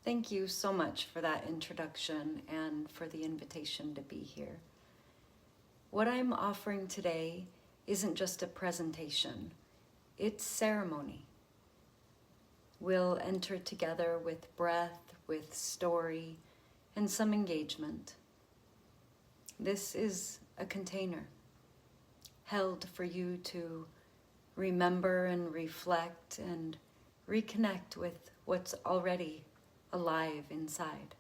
Thank you so much for that introduction and for the invitation to be here. What I'm offering today isn't just a presentation, it's ceremony. We'll enter together with breath, with story, and some engagement. This is a container held for you to remember and reflect and reconnect with what's already alive inside.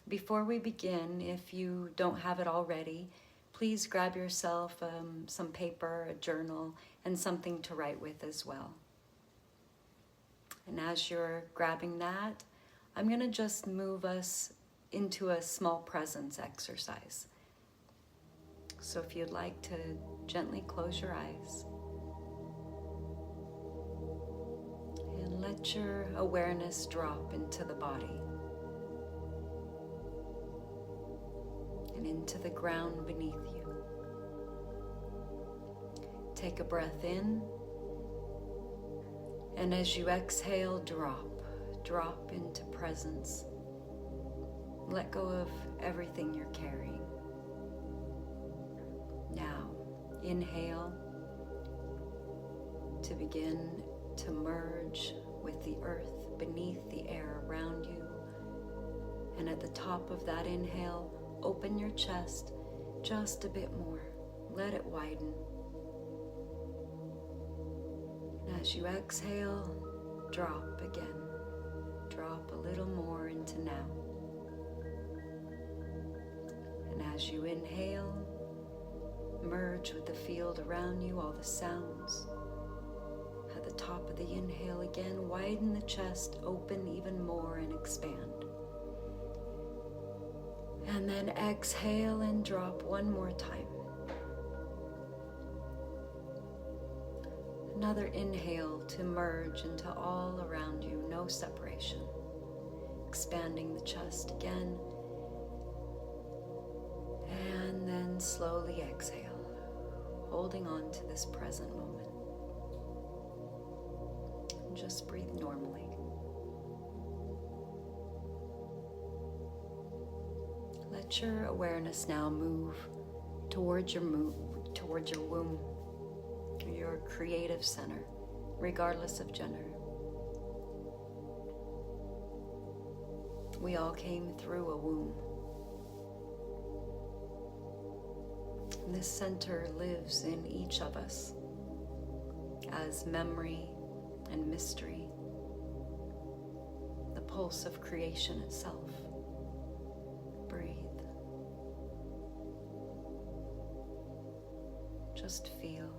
Before we begin, if you don't have it already, please grab yourself some paper, a journal, and something to write with as well. And as you're grabbing that, I'm going to just move us into a small presence exercise. So if you'd like to gently close your eyes and let your awareness drop into the body and into the ground beneath you. Take a breath in, and as you exhale, drop into presence. Let go of everything you're carrying. Now, inhale to begin to merge with the earth beneath the air around you. And at the top of that inhale, open your chest just a bit more. Let it widen. And as you exhale, drop again. Drop a little more into now. And as you inhale, merge with the field around you, all the sounds. At the top of the inhale again, widen the chest, open even more and expand. And then exhale and drop one more time. Another inhale to merge into all around you, no separation. Expanding the chest again. And then slowly exhale, holding on to this present moment. And just breathe normally. Let your awareness now move towards your womb, your creative center, regardless of gender. We all came through a womb. This center lives in each of us as memory and mystery, the pulse of creation itself. Breathe. Just feel.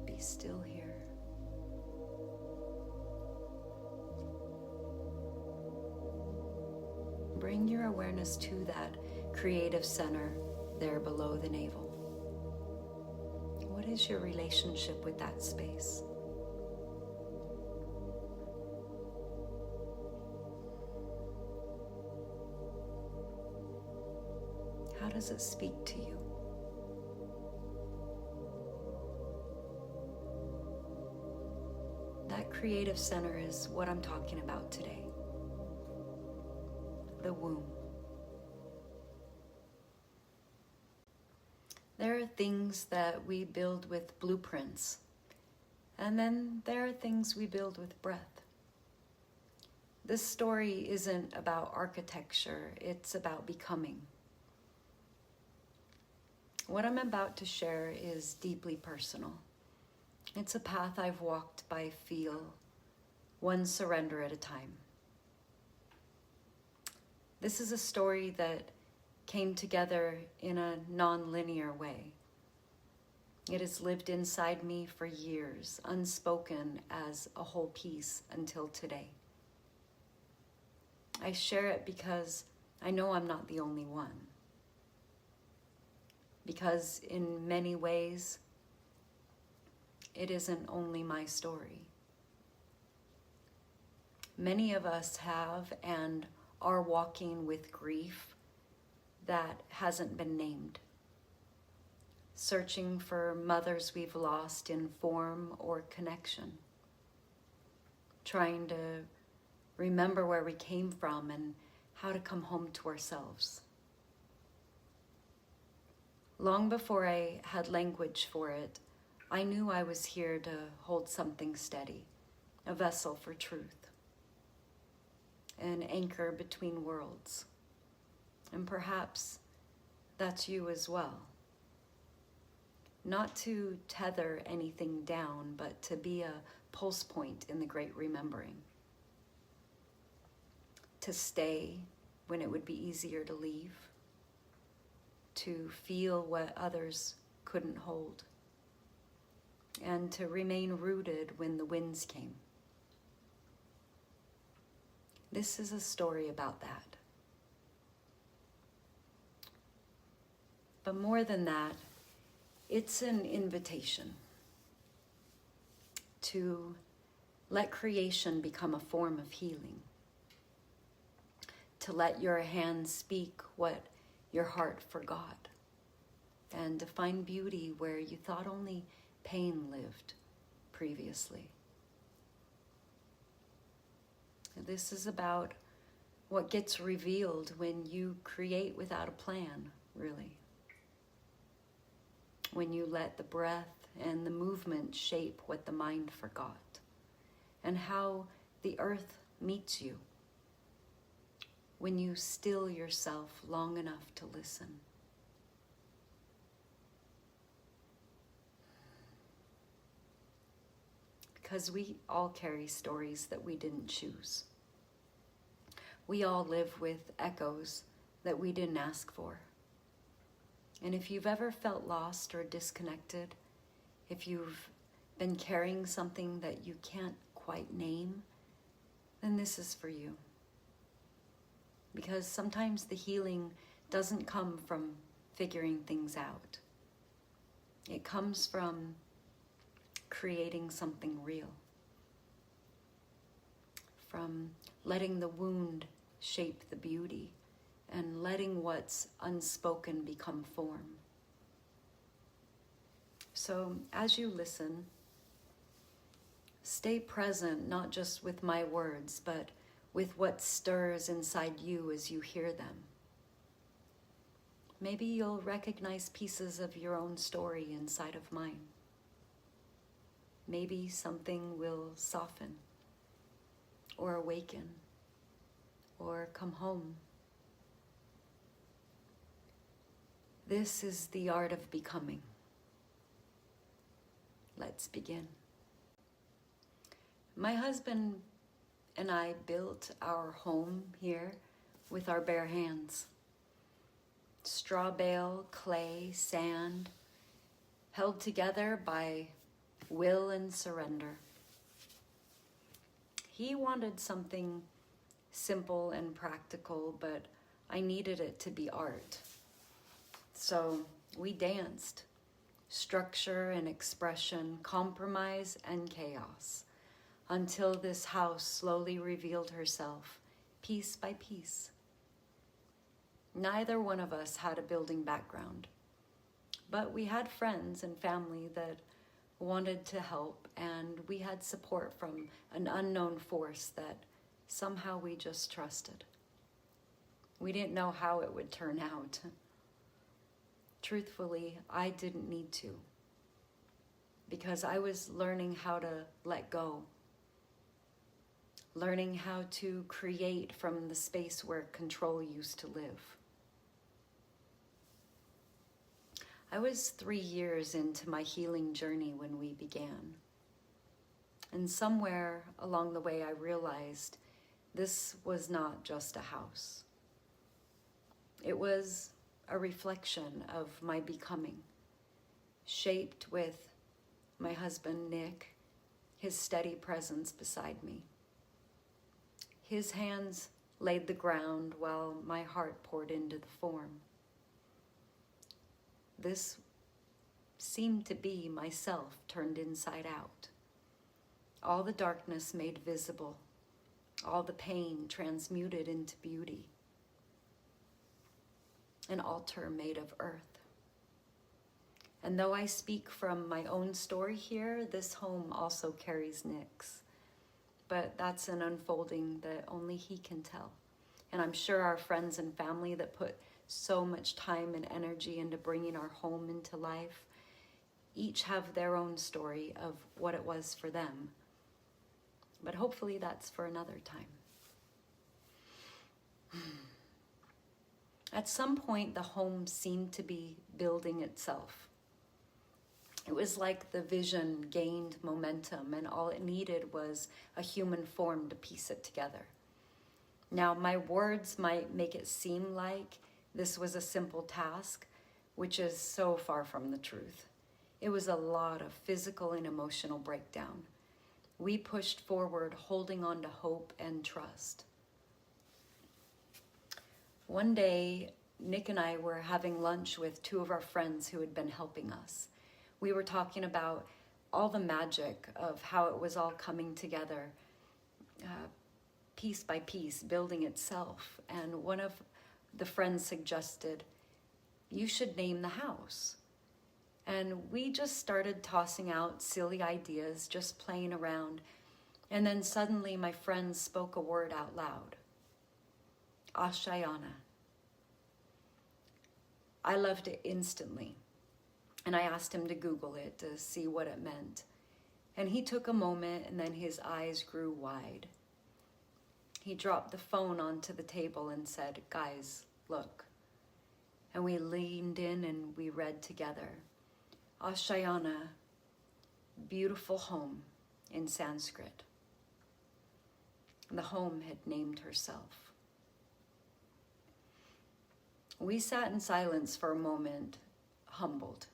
Be still here. Bring your awareness to that creative center there below the navel. What is your relationship with that space? How does it speak to you? That creative center is what I'm talking about today. The womb. There are things that we build with blueprints, and then there are things we build with breath. This story isn't about architecture, it's about becoming. What I'm about to share is deeply personal. It's a path I've walked by feel, one surrender at a time. This is a story that came together in a non-linear way. It has lived inside me for years, unspoken as a whole piece until today. I share it because I know I'm not the only one. Because in many ways, it isn't only my story. Many of us have and are walking with grief that hasn't been named, searching for mothers we've lost in form or connection. trying to remember where we came from and how to come home to ourselves. Long before I had language for it, I knew I was here to hold something steady, a vessel for truth, an anchor between worlds. And perhaps that's you as well. Not to tether anything down, but to be a pulse point in the great remembering. To stay when it would be easier to leave. To feel what others couldn't hold. And to remain rooted when the winds came. This is a story about that. But more than that, it's an invitation to let creation become a form of healing. To let your hands speak what your heart forgot. And to find beauty where you thought only pain lived previously. This is about what gets revealed when you create without a plan, really. When you let the breath and the movement shape what the mind forgot, and how the earth meets you when you still yourself long enough to listen. Because we all carry stories that we didn't choose. We all live with echoes that we didn't ask for. And if you've ever felt lost or disconnected, if you've been carrying something that you can't quite name, then this is for you. Because sometimes the healing doesn't come from figuring things out. It comes from creating something real. From letting the wound shape the beauty and letting what's unspoken become form. So as you listen, stay present not just with my words, but with what stirs inside you as you hear them. Maybe you'll recognize pieces of your own story inside of mine. Maybe something will soften, or awaken, or come home. This is the art of becoming. Let's begin. My husband and I built our home here with our bare hands. Straw bale, clay, sand, held together by will and surrender. He wanted something simple and practical, but I needed it to be art. So we danced, structure and expression, compromise and chaos, until this house slowly revealed herself, piece by piece. Neither one of us had a building background, but we had friends and family that wanted to help, and we had support from an unknown force that somehow we just trusted. We didn't know how it would turn out. Truthfully, I didn't need to, because I was learning how to let go, learning how to create from the space where control used to live. I was 3 years into my healing journey when we began. And somewhere along the way I realized this was not just a house. It was a reflection of my becoming, shaped with my husband, Nick, his steady presence beside me. His hands laid the ground while my heart poured into the form. This seemed to be myself turned inside out. All the darkness made visible, all the pain transmuted into beauty. An altar made of earth. And though I speak from my own story here, this home also carries Nick's. but that's an unfolding that only he can tell. And I'm sure our friends and family that put so much time and energy into bringing our home into life each have their own story of what it was for them. But hopefully that's for another time. At some point, the home seemed to be building itself. It was like the vision gained momentum, and all it needed was a human form to piece it together. Now, my words might make it seem like this was a simple task, which is so far from the truth. It was a lot of physical and emotional breakdown. We pushed forward, holding on to hope and trust. One day, Nick and I were having lunch with two of our friends who had been helping us. We were talking about all the magic of how it was all coming together, piece by piece, building itself. And one of the friends suggested, "You should name the house." And we just started tossing out silly ideas, just playing around. And then suddenly my friend spoke a word out loud. Ashayana. I loved it instantly. And I asked him to Google it to see what it meant. And he took a moment, and then his eyes grew wide. He dropped the phone onto the table and said, "Guys, look." And we leaned in and we read together. Ashayana, beautiful home in Sanskrit. The home had named herself. We sat in silence for a moment, humbled,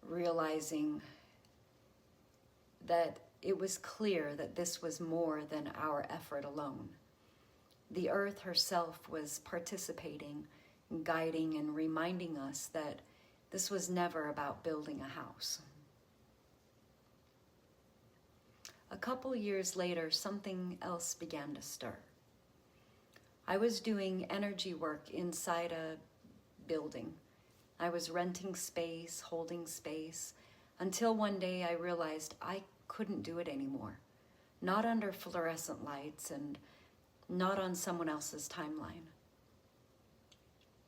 realizing that it was clear that this was more than our effort alone. The earth herself was participating, guiding, and reminding us that this was never about building a house. A couple years later, something else began to stir. I was doing energy work inside a building. I was renting space, holding space, until one day I realized I couldn't do it anymore. Not under fluorescent lights and not on someone else's timeline.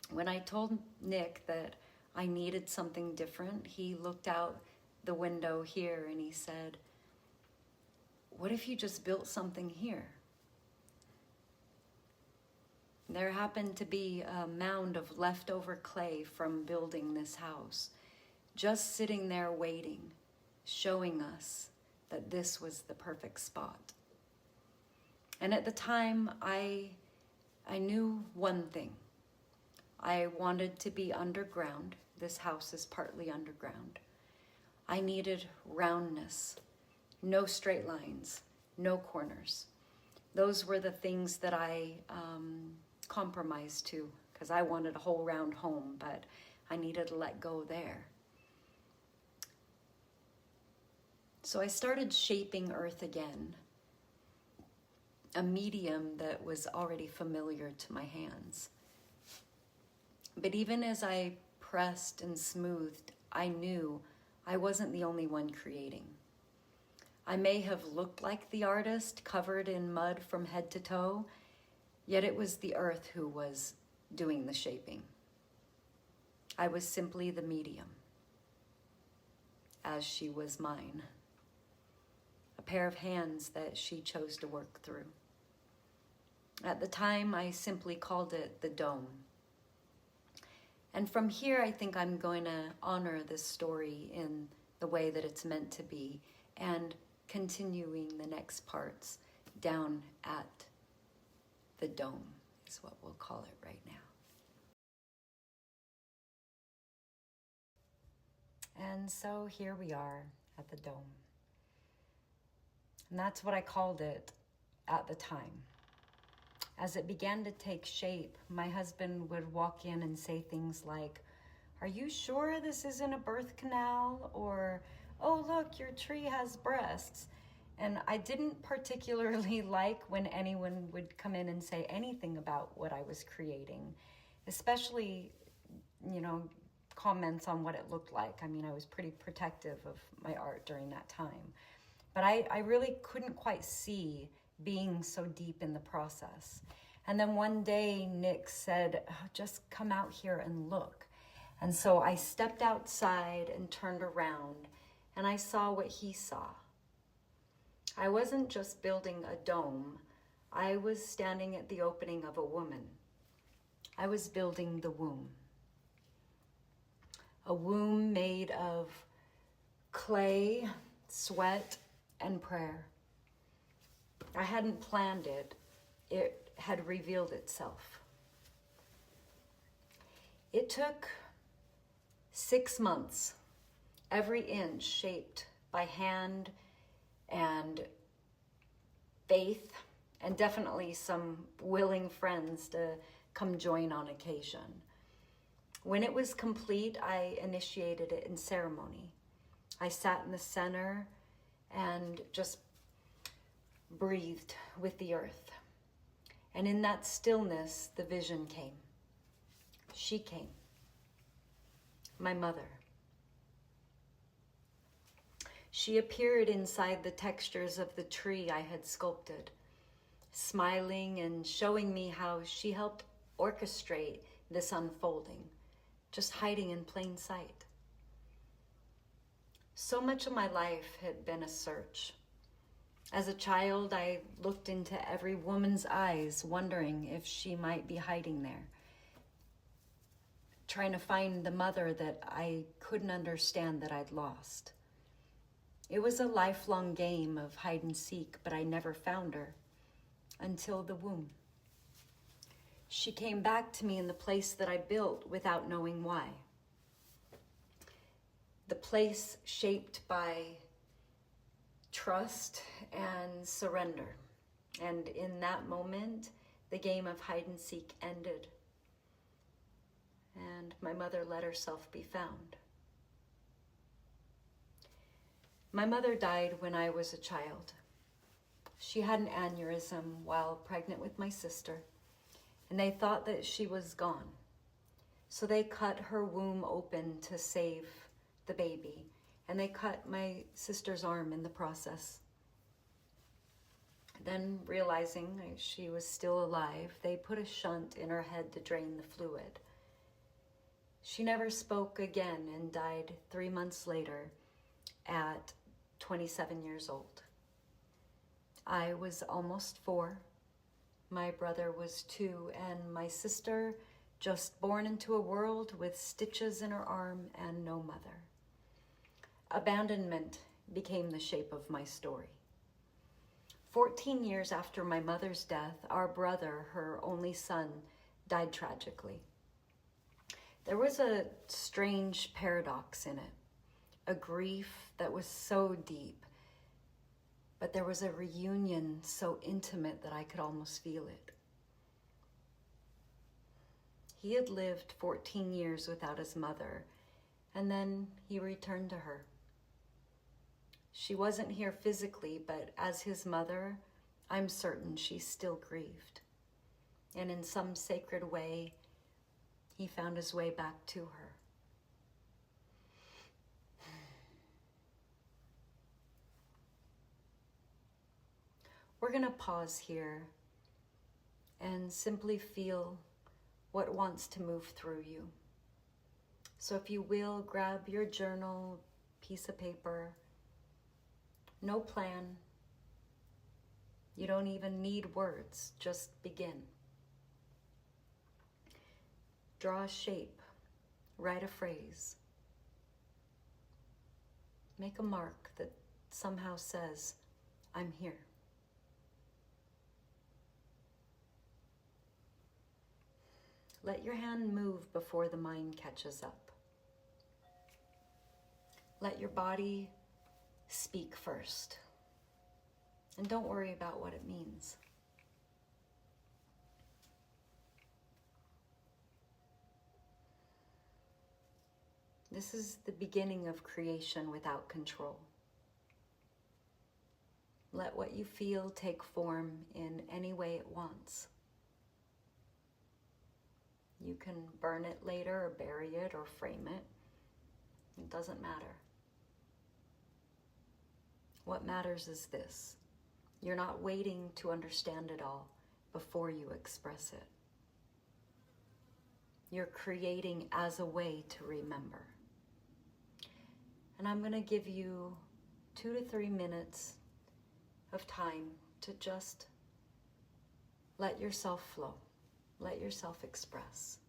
When I told Nick that I needed something different, he looked out the window here and he said, "What if you just built something here?" There happened to be a mound of leftover clay from building this house, just sitting there waiting, showing us that this was the perfect spot. And at the time, I knew one thing. I wanted to be underground. This house is partly underground. I needed roundness, no straight lines, no corners. Those were the things that I compromised to, because I wanted a whole round home, but I needed to let go there. So I started shaping earth again, a medium that was already familiar to my hands. But even as I pressed and smoothed, I knew I wasn't the only one creating. I may have looked like the artist, covered in mud from head to toe, yet it was the earth who was doing the shaping. I was simply the medium, as she was mine, a pair of hands that she chose to work through. At the time, I simply called it the dome. And from here, I think I'm going to honor this story in the way that it's meant to be, and continuing the next parts down at the dome is what we'll call it right now. And so here we are at the dome. And that's what I called it at the time. As it began to take shape, my husband would walk in and say things like, "Are you sure this isn't a birth canal?" Or, "Oh, look, your tree has breasts." And I didn't particularly like when anyone would come in and say anything about what I was creating, especially, comments on what it looked like. I mean, I was pretty protective of my art during that time. But I really couldn't quite see being so deep in the process. And then one day Nick said, "Oh, just come out here and look." And so I stepped outside and turned around, and I saw what he saw. I wasn't just building a dome. I was standing at the opening of a woman. I was building the womb. A womb made of clay, sweat, and prayer. I hadn't planned it. It had revealed itself. It took 6 months, every inch shaped by hand and faith, and definitely some willing friends to come join on occasion. When it was complete, I initiated it in ceremony. I sat in the center and just breathed with the earth. And in that stillness, the vision came. She came. My mother. She appeared inside the textures of the tree I had sculpted, smiling and showing me how she helped orchestrate this unfolding, just hiding in plain sight. So much of my life had been a search. As a child, I looked into every woman's eyes, wondering if she might be hiding there, trying to find the mother that I couldn't understand that I'd lost. It was a lifelong game of hide and seek, but I never found her until the womb. She came back to me in the place that I built without knowing why. The place shaped by trust and surrender. And in that moment, the game of hide and seek ended. And my mother let herself be found. My mother died when I was a child. She had an aneurysm while pregnant with my sister, and they thought that she was gone. So they cut her womb open to save the baby, and they cut my sister's arm in the process. Then, realizing she was still alive, they put a shunt in her head to drain the fluid. She never spoke again and died 3 months later at 27 years old. I was almost 4. My brother was 2, and my sister just born into a world with stitches in her arm and no mother. Abandonment became the shape of my story. 14 years after my mother's death, our brother, her only son, died tragically. There was a strange paradox in it, a grief that was so deep, but there was a reunion so intimate that I could almost feel it. He had lived 14 years without his mother, and then he returned to her. She wasn't here physically, but as his mother, I'm certain she still grieved. And in some sacred way, he found his way back to her. We're going to pause here and simply feel what wants to move through you. So if you will, grab your journal, piece of paper. No plan. You don't even need words, just begin. Draw a shape, write a phrase. Make a mark that somehow says, I'm here. Let your hand move before the mind catches up. Let your body speak first. And don't worry about what it means. This is the beginning of creation without control. Let what you feel take form in any way it wants. You can burn it later or bury it or frame it. It doesn't matter. What matters is this: you're not waiting to understand it all before you express it. You're creating as a way to remember. And I'm going to give you 2 to 3 minutes of time to just let yourself flow, let yourself express.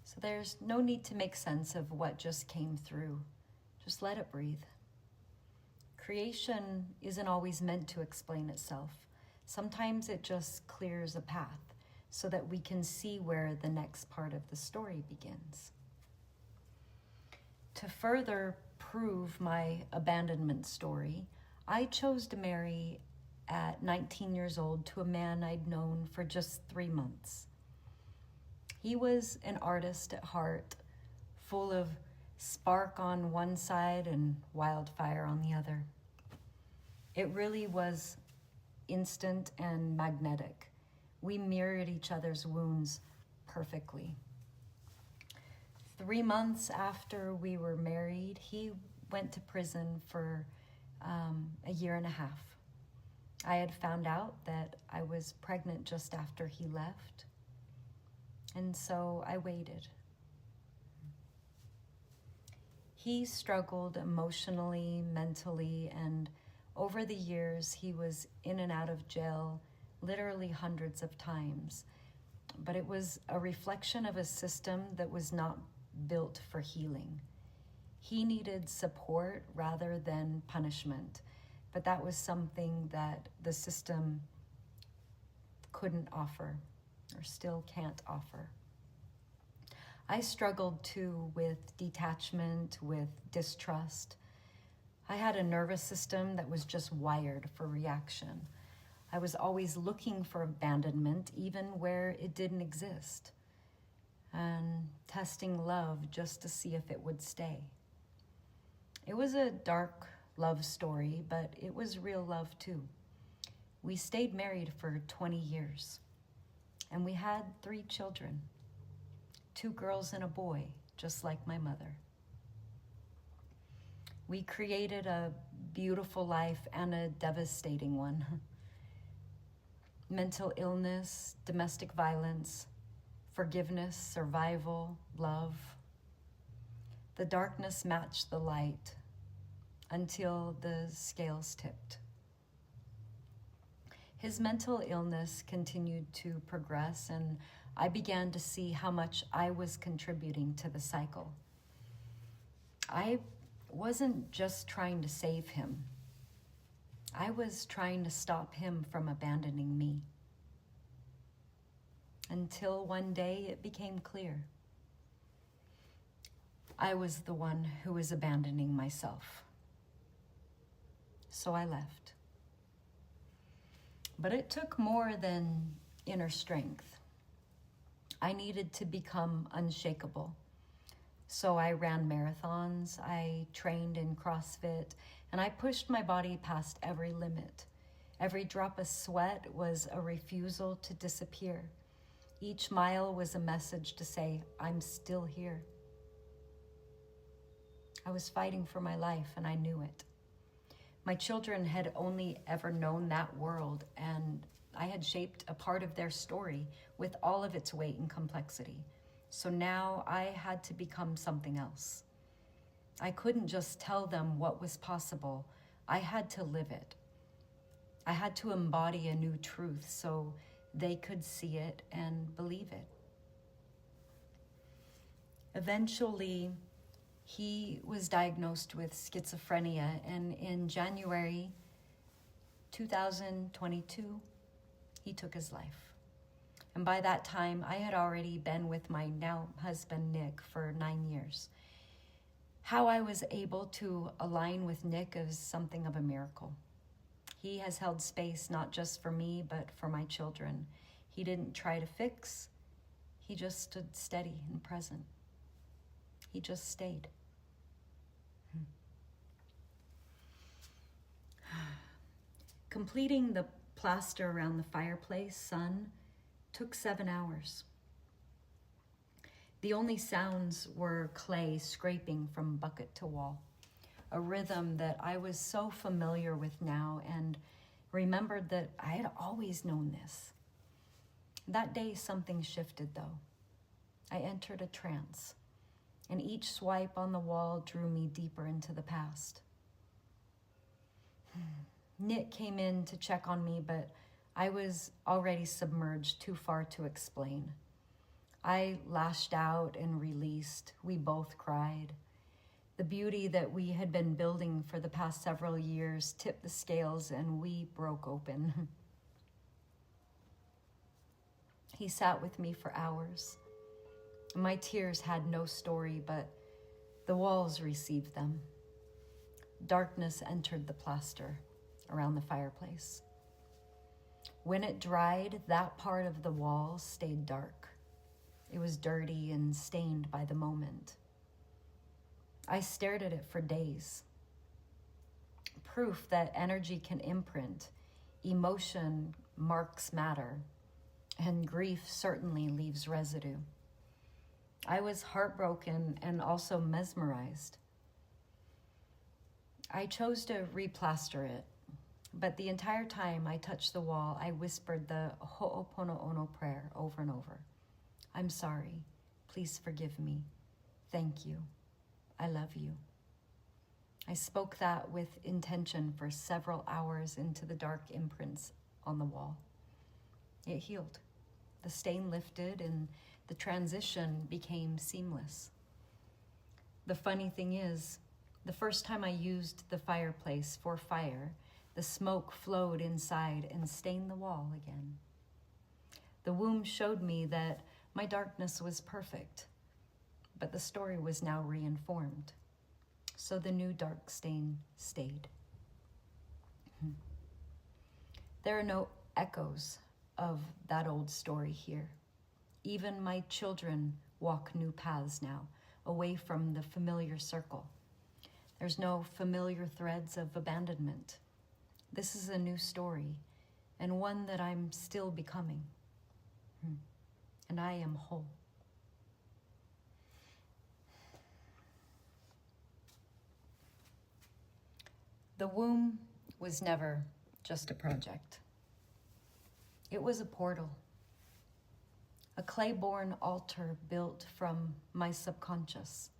So there's no need to make sense of what just came through. Just let it breathe. Creation isn't always meant to explain itself. Sometimes it just clears a path so that we can see where the next part of the story begins. To further prove my abandonment story, I chose to marry at 19 years old to a man I'd known for just 3 months. He was an artist at heart, full of spark on one side and wildfire on the other. It really was instant and magnetic. We mirrored each other's wounds perfectly. 3 months after we were married, he went to prison for a year and a half. I had found out that I was pregnant just after he left. And so I waited. He struggled emotionally, mentally, and over the years he was in and out of jail literally hundreds of times. But it was a reflection of a system that was not built for healing. He needed support rather than punishment, but that was something that the system couldn't offer, or still can't offer. I struggled too with detachment, with distrust. I had a nervous system that was just wired for reaction. I was always looking for abandonment, even where it didn't exist, and testing love just to see if it would stay. It was a dark love story, but it was real love too. We stayed married for 20 years. And we had 3 children, 2 girls and a boy, just like my mother. We created a beautiful life and a devastating one. Mental illness, domestic violence, forgiveness, survival, love. The darkness matched the light until the scales tipped. His mental illness continued to progress, and I began to see how much I was contributing to the cycle. I wasn't just trying to save him. I was trying to stop him from abandoning me. Until one day it became clear. I was the one who was abandoning myself. So I left. But it took more than inner strength. I needed to become unshakable. So I ran marathons, I trained in CrossFit, and I pushed my body past every limit. Every drop of sweat was a refusal to disappear. Each mile was a message to say, I'm still here. I was fighting for my life, and I knew it. My children had only ever known that world, and I had shaped a part of their story with all of its weight and complexity. So now I had to become something else. I couldn't just tell them what was possible. I had to live it. I had to embody a new truth so they could see it and believe it. Eventually, he was diagnosed with schizophrenia, and in January 2022, he took his life. And by that time, I had already been with my now husband, Nick, for 9 years. How I was able to align with Nick is something of a miracle. He has held space not just for me, but for my children. He didn't try to fix. He just stood steady and present. He just stayed. Completing the plaster around the fireplace, sun, took 7 hours. The only sounds were clay scraping from bucket to wall, a rhythm that I was so familiar with now and remembered that I had always known this. That day, something shifted, though. I entered a trance, and each swipe on the wall drew me deeper into the past. Nick came in to check on me, but I was already submerged too far to explain. I lashed out and released. We both cried. The beauty that we had been building for the past several years tipped the scales and we broke open. He sat with me for hours. My tears had no story, but the walls received them. Darkness entered the plaster around the fireplace. When it dried, that part of the wall stayed dark. It was dirty and stained by the moment. I stared at it for days. Proof that energy can imprint, emotion marks matter, and grief certainly leaves residue. I was heartbroken and also mesmerized. I chose to replaster it, but the entire time I touched the wall, I whispered the Ho'oponopono prayer over and over. I'm sorry. Please forgive me. Thank you. I love you. I spoke that with intention for several hours into the dark imprints on the wall. It healed. The stain lifted and the transition became seamless. The funny thing is, the first time I used the fireplace for fire, the smoke flowed inside and stained the wall again. The womb showed me that my darkness was perfect, but the story was now reinformed. So the new dark stain stayed. There are no echoes of that old story here. Even my children walk new paths now, away from the familiar circle. There's no familiar threads of abandonment. This is a new story, and one that I'm still becoming. And I am whole. The womb was never just a project. It was a portal, a clay-born altar built from my subconscious,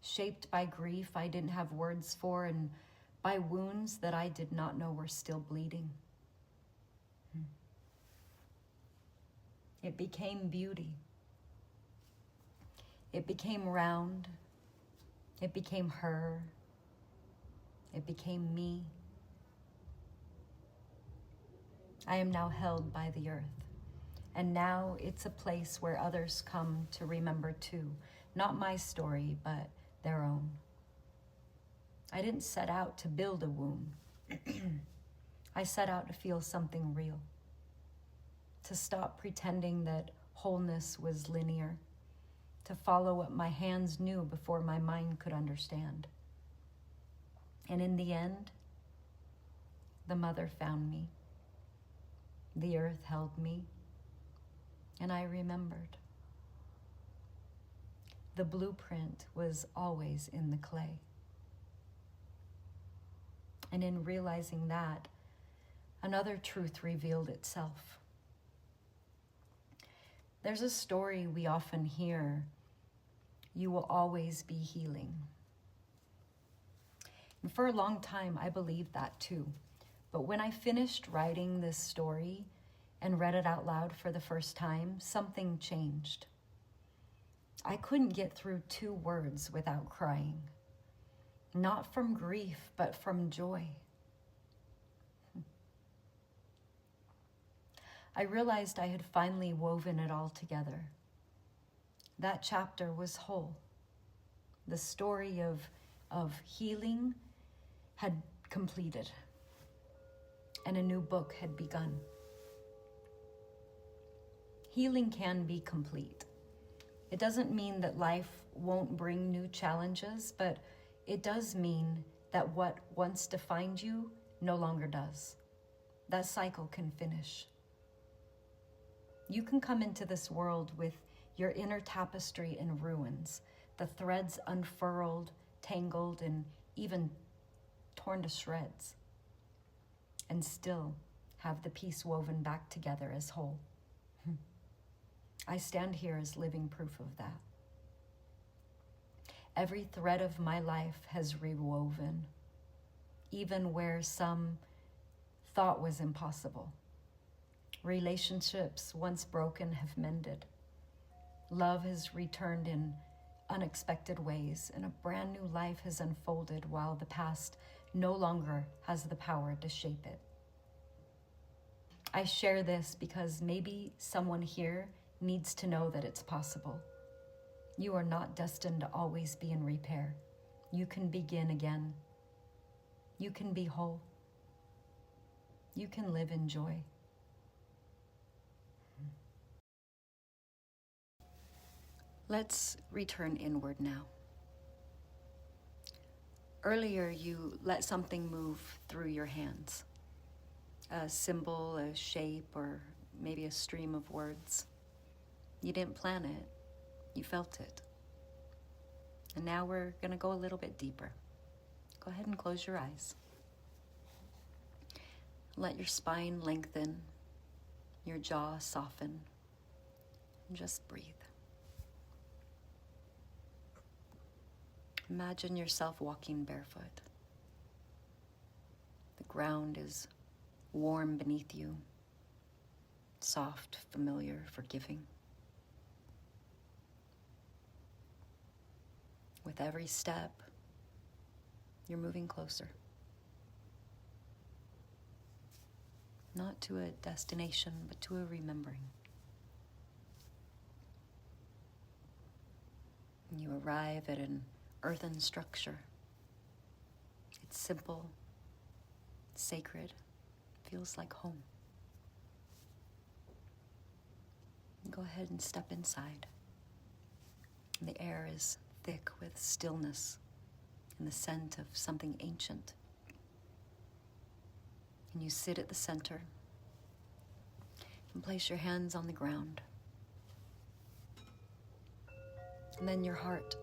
shaped by grief I didn't have words for and by wounds that I did not know were still bleeding. It became beauty. It became round. It became her. It became me. I am now held by the earth, and now it's a place where others come to remember too, not my story, but their own. I didn't set out to build a womb. I set out to feel something real, to stop pretending that wholeness was linear, to follow what my hands knew before my mind could understand. And in the end, the mother found me. The earth held me, and I remembered. The blueprint was always in the clay. And in realizing that, another truth revealed itself. There's a story we often hear, you will always be healing. And for a long time, I believed that too. But when I finished writing this story and read it out loud for the first time, something changed. I couldn't get through 2 words without crying. Not from grief, but from joy. I realized I had finally woven it all together. That chapter was whole. The story of healing had completed, and a new book had begun. Healing can be complete. It doesn't mean that life won't bring new challenges, but it does mean that what once defined you no longer does. That cycle can finish. You can come into this world with your inner tapestry in ruins, the threads unfurled, tangled, and even torn to shreds, and still have the piece woven back together as whole. I stand here as living proof of that. Every thread of my life has rewoven, even where some thought was impossible. Relationships once broken have mended. Love has returned in unexpected ways, and a brand new life has unfolded while the past no longer has the power to shape it. I share this because maybe someone here needs to know that it's possible. You are not destined to always be in repair. You can begin again. You can be whole. You can live in joy. Let's return inward now. Earlier, you let something move through your hands. A symbol, a shape, or maybe a stream of words. You didn't plan it. You felt it. And now we're going to go a little bit deeper. Go ahead and close your eyes. Let your spine lengthen, your jaw soften, and just breathe. Imagine yourself walking barefoot. The ground is warm beneath you, soft, familiar, forgiving. With every step, you're moving closer. Not to a destination, but to a remembering. And you arrive at an earthen structure. It's simple, sacred, feels like home. Go ahead and step inside. And the air is thick with stillness and the scent of something ancient. And you sit at the center and place your hands on the ground. And then your heart.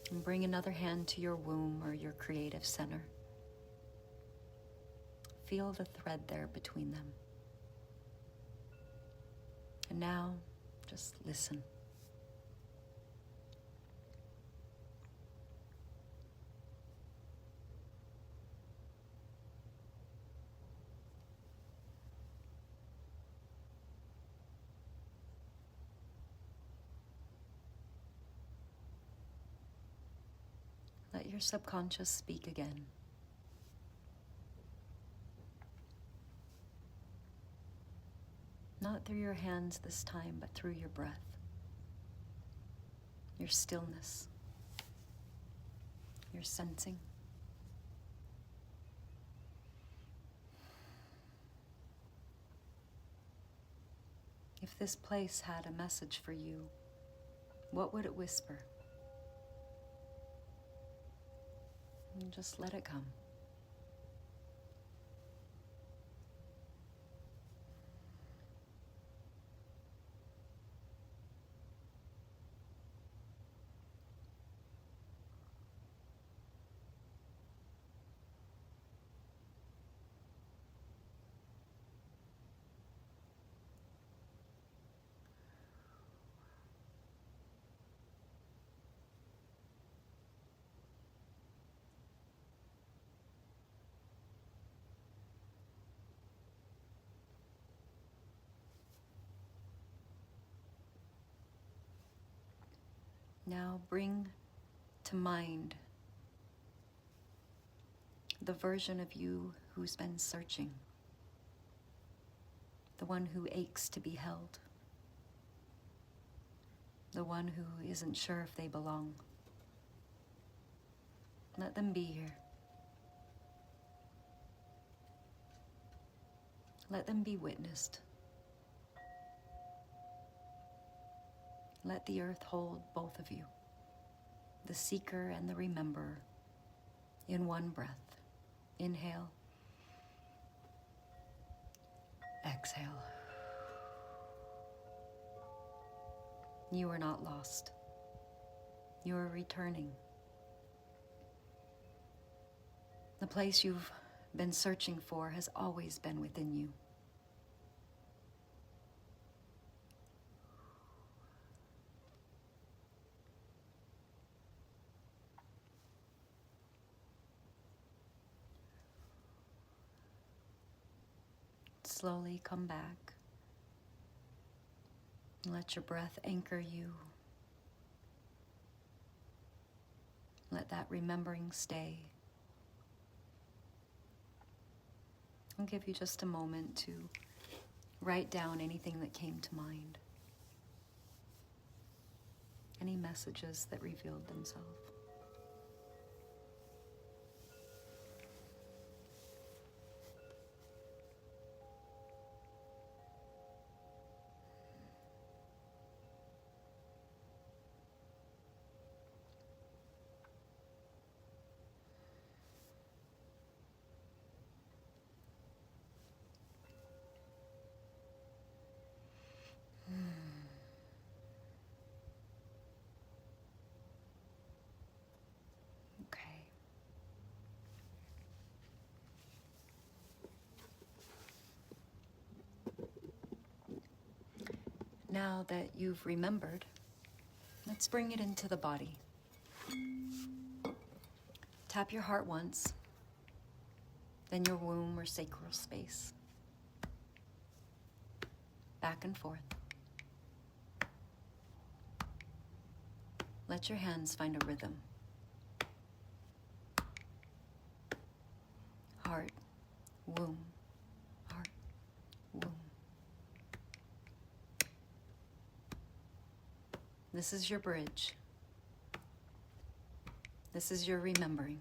And bring another hand to your womb or your creative center. Feel the thread there between them. And now, just listen. Let your subconscious speak again. Not through your hands this time, but through your breath, your stillness, your sensing. If this place had a message for you, what would it whisper? And just let it come. Now bring to mind the version of you who's been searching, the one who aches to be held, the one who isn't sure if they belong. Let them be here. Let them be witnessed. Let the earth hold both of you, the seeker and the rememberer, in one breath. Inhale. Exhale. You are not lost. You are returning. The place you've been searching for has always been within you. Slowly come back. Let your breath anchor you. Let that remembering stay. I'll give you just a moment to write down anything that came to mind. Any messages that revealed themselves. Okay. Now that you've remembered, let's bring it into the body. Tap your heart once, then your womb or sacral space. Back and forth. Let your hands find a rhythm. Heart, womb, heart, womb. This is your bridge. This is your remembering.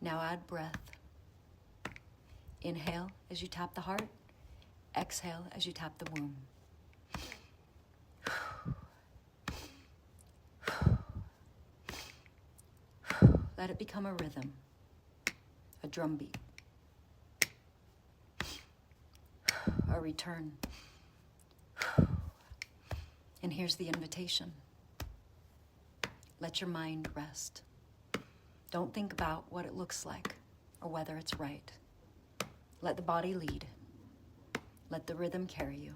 Now add breath. Inhale as you tap the heart. Exhale as you tap the womb. Let it become a rhythm, a drumbeat, a return. And here's the invitation. Let your mind rest. Don't think about what it looks like or whether it's right. Let the body lead. Let the rhythm carry you.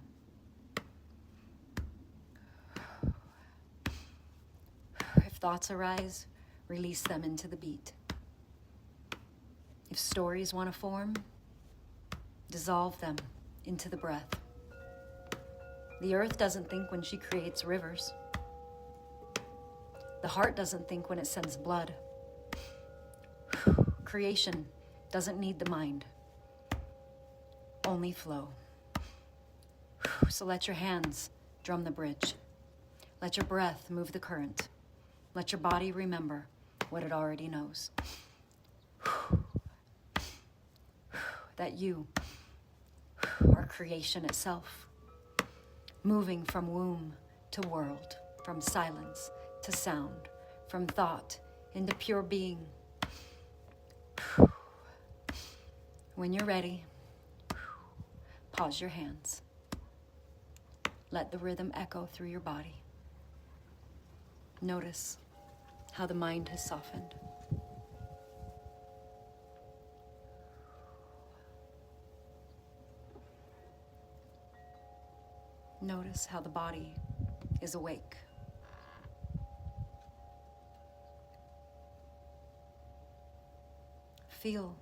If thoughts arise, release them into the beat. If stories want to form, dissolve them into the breath. The earth doesn't think when she creates rivers. The heart doesn't think when it sends blood. Creation doesn't need the mind, only flow. So let your hands drum the bridge. Let your breath move the current. Let your body remember what it already knows. That you are creation itself, moving from womb to world, from silence to sound, from thought into pure being. When you're ready, pause your hands. Let the rhythm echo through your body. Notice how the mind has softened. Notice how the body is awake. Feel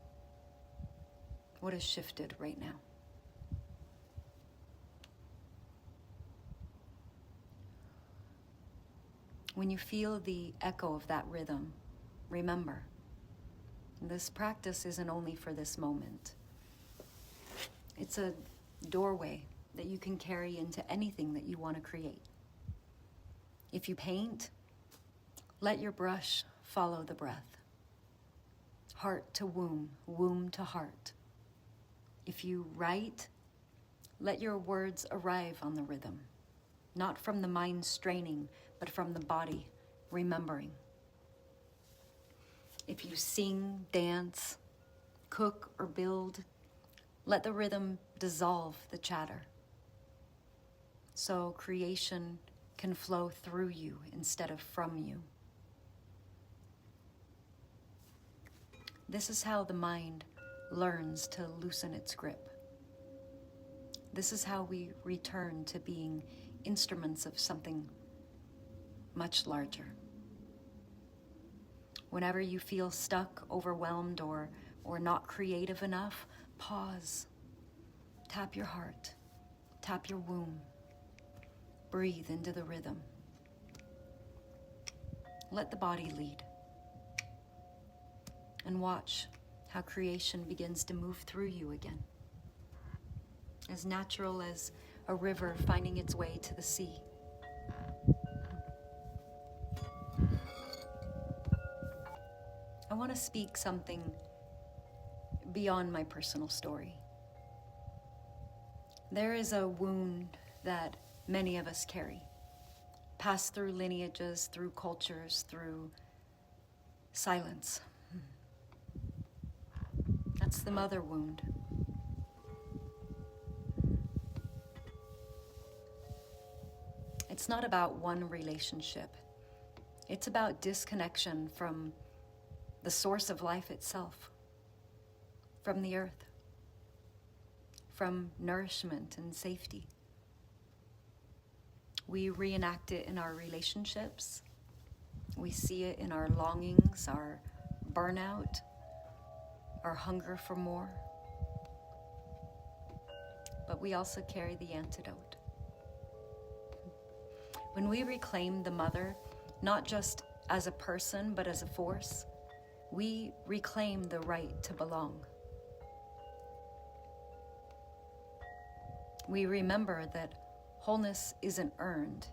what has shifted right now. When you feel the echo of that rhythm, remember, this practice isn't only for this moment. It's a doorway that you can carry into anything that you want to create. If you paint, let your brush follow the breath. Heart to womb, womb to heart. If you write, let your words arrive on the rhythm, not from the mind straining, but from the body remembering. If you sing, dance, cook, or build, let the rhythm dissolve the chatter, so creation can flow through you instead of from you. This is how the mind learns to loosen its grip. This is how we return to being instruments of something much larger. Whenever you feel stuck, overwhelmed, or not creative enough, pause. Tap your heart. Tap your womb. Breathe into the rhythm. Let the body lead. And watch how creation begins to move through you again. As natural as a river finding its way to the sea. I want to speak something beyond my personal story. There is a wound that many of us carry, passed through lineages, through cultures, through silence. That's the mother wound. It's not about one relationship. It's about disconnection from the source of life itself, from the earth, from nourishment and safety. We reenact it in our relationships. We see it in our longings, our burnout, our hunger for more. But we also carry the antidote. When we reclaim the mother, not just as a person, but as a force, we reclaim the right to belong. We remember that wholeness isn't earned,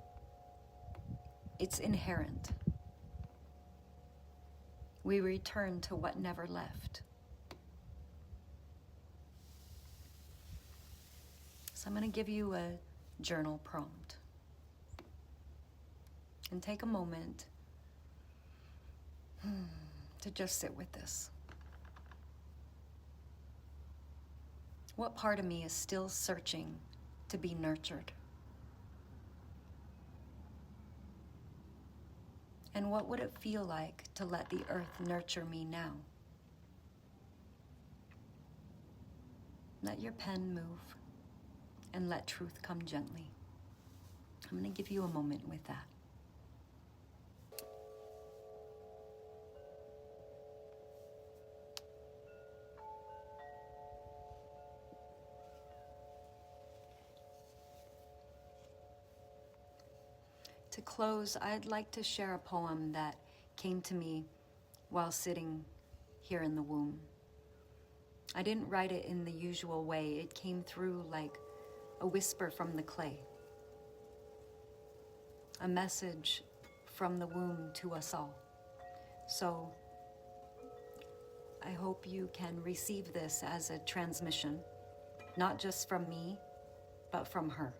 it's inherent. We return to what never left. So I'm going to give you a journal prompt. And take a moment to just sit with this. What part of me is still searching to be nurtured? And what would it feel like to let the earth nurture me now? Let your pen move and let truth come gently. I'm going to give you a moment with that. To close, I'd like to share a poem that came to me while sitting here in the womb. I didn't write it in the usual way. It came through like a whisper from the clay. A message from the womb to us all. So I hope you can receive this as a transmission, not just from me, but from her.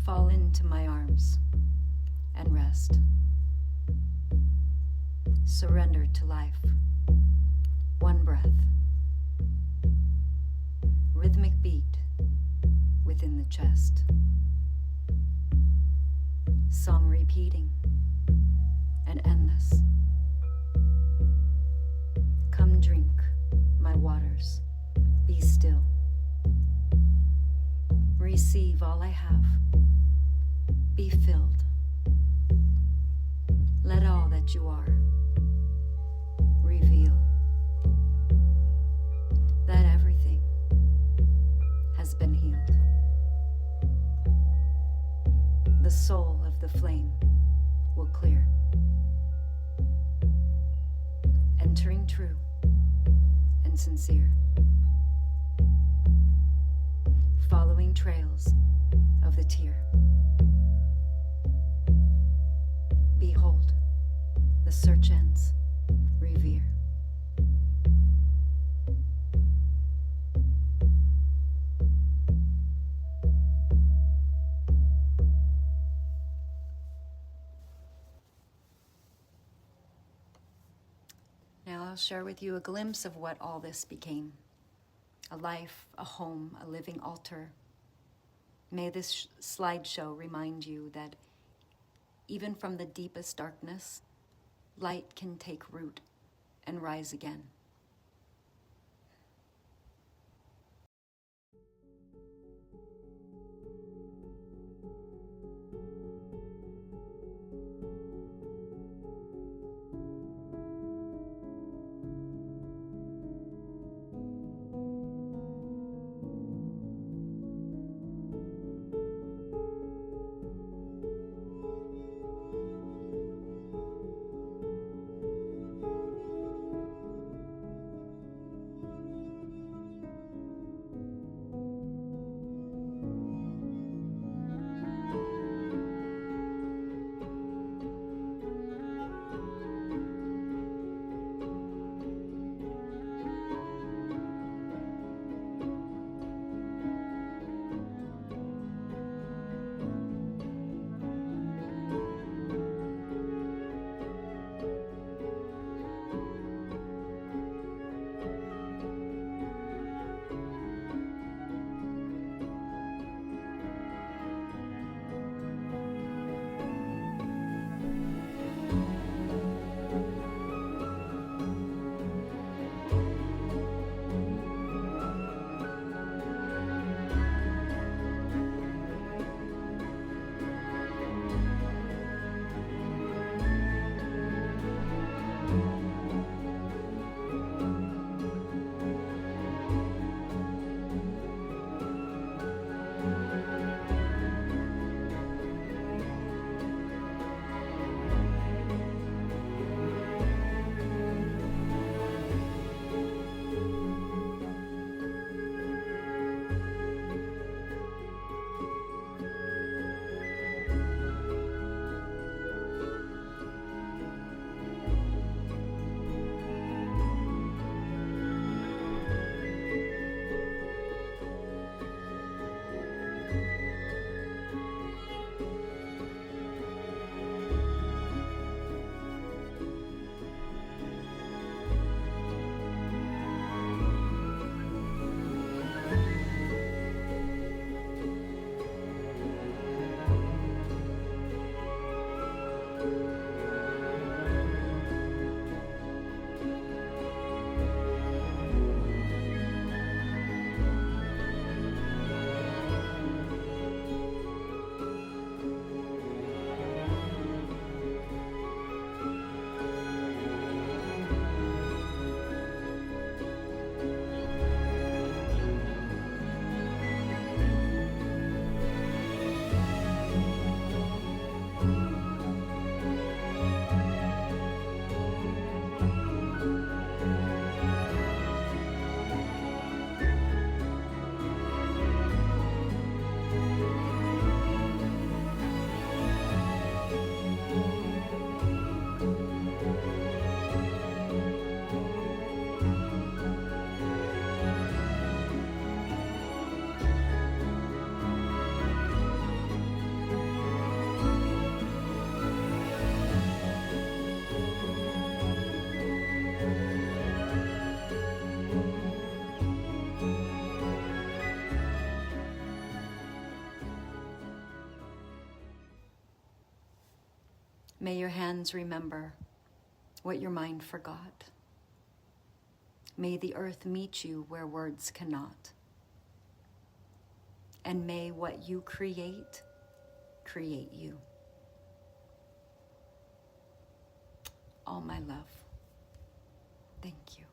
Fall into my arms and rest. Surrender to life. One breath. Rhythmic beat within the chest. Song repeating and endless. Come drink my waters. Be still. Receive all I have. Be filled. Let all that you are reveal that everything has been healed. The soul of the flame will clear, entering true and sincere, following trails of the tear. Behold, the search ends, revere. Now I'll share with you a glimpse of what all this became. A life, a home, a living altar. May this slideshow remind you that even from the deepest darkness, light can take root and rise again. May your hands remember what your mind forgot. May the earth meet you where words cannot. And may what you create you. All my love. Thank you.